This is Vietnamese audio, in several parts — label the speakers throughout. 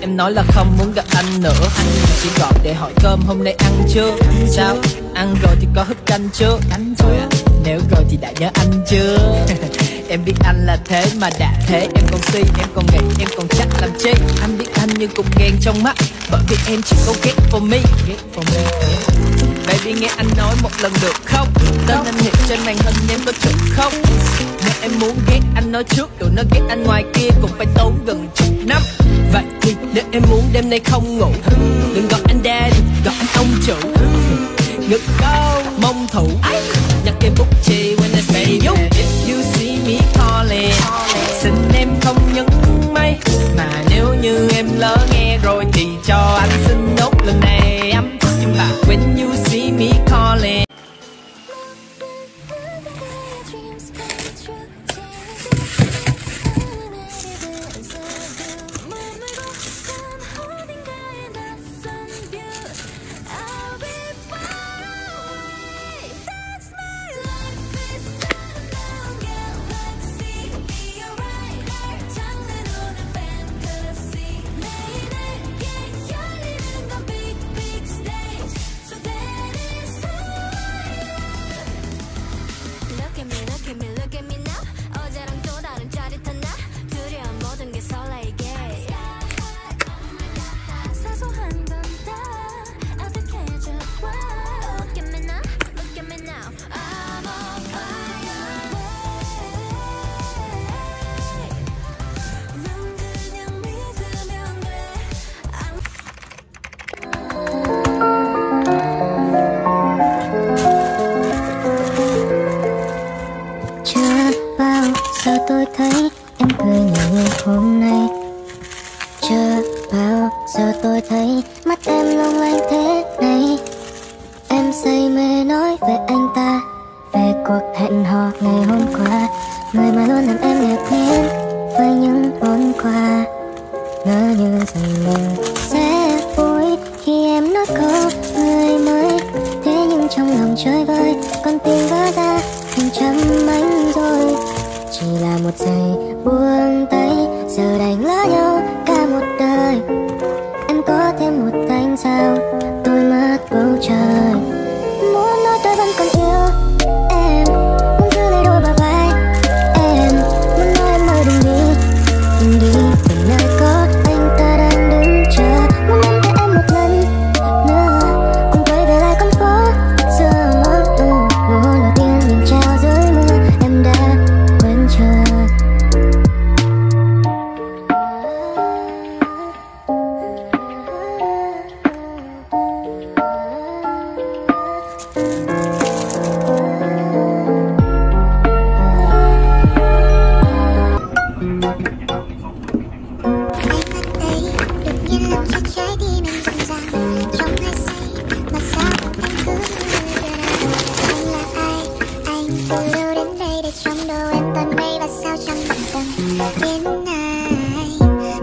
Speaker 1: em nói là không muốn gặp anh nữa. Anh chỉ gọi để hỏi cơm hôm nay ăn chưa. Sao? Ăn rồi thì có húp canh chưa? Thôi à, nếu rồi thì đã nhớ anh chưa? Em biết anh là thế mà đã thế em còn si, em còn nghĩ, em còn chắc làm chi. Anh biết anh nhưng cũng ghen trong mắt, bởi vì em chỉ có get for me. Baby nghe anh nói một lần được không? Tên anh hiện trên màn hình em có chụp không? Nếu em muốn ghét anh nói trước, tụi nó ghét anh ngoài kia cũng phải tốn gần chục năm. Vậy thì nếu em muốn đêm nay không ngủ, đừng gọi anh daddy, gọi anh ông chủ. Ngực câu mong thủ nhặt cây bút chì when I say you. If you see me calling, xin em không nhấn máy. Mà nếu như em lỡ nghe rồi thì cho anh xin nốt lần này âm nhưng mà when you see me calling.
Speaker 2: Sao tôi thấy em cười nhiều như hôm nay. Chưa bao giờ tôi thấy mắt em long lanh thế này. Em say mê nói về anh ta, về cuộc hẹn hò ngày hôm qua. Người mà luôn làm em ngạc nhiên với những món quà. Ngỡ như rằng mình sẽ vui khi em nói có người mới. Thế nhưng trong lòng chơi vơi, con tim vỡ ra thành trăm mảnh rồi. Chỉ là một giây buông tay, giờ đành lỡ nhau cả một đời. Em có thêm một ánh sao, tôi mất bầu trời. Muốn nói tôi vẫn còn yêu em, muốn giữ lấy đôi bờ vai em. Muốn nói em ơi đừng đi, đừng đi từ nơi có anh ta đang đứng chờ. Muốn nắm tay em một lần nữa, cùng quay về lại con phố xưa. Nụ hôn đầu tiên nhìn trao dưới mưa, em đã quên chưa.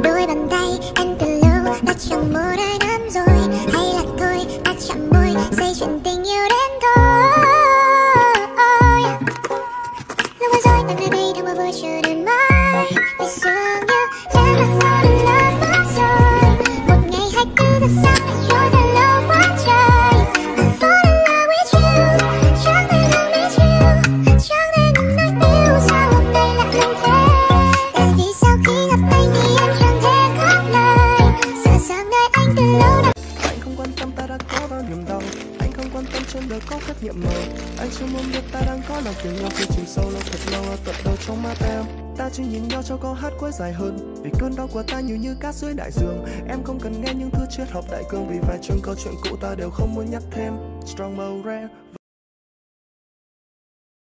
Speaker 2: Đôi bàn tay anh từ lâu đã chẳng một ai nắm rồi. Hay là thôi đã chạm môi dây chuyện tình yêu đến thôi. Lúc vừa rồi ta nơi đây đang mơ vui chờ đợi mãi. Vì dường như em đã ngồi đến lớn mất rồi. Một ngày 24 giờ sáng đã trôi thật lâu quá trời. I'm falling in love with you, chẳng thể ngừng biết you, chẳng thể ngừng nói yêu. Sao hôm nay lại thành thế? Tại vì sau khi gặp anh thì em chẳng thể khóc lời. Sợ rằng nơi anh từ lâu đã.
Speaker 3: Anh không quan tâm ta đã có bao niềm đau, anh không quan tâm trên đời có rất nhiệm màu. Anh chỉ muốn biết ta đang có nào kiểu nhau khi chìm sâu lâu thật lâu ở tận đâu trong mắt em. Ta chỉ nhìn nhau cho câu hát cuối dài hơn, vì cơn đau của ta nhiều như cát dưới đại dương. Em không cần nghe những thứ triết học đại cương, vì vài chương câu chuyện cũ ta đều không muốn nhắc thêm. Strong màu rare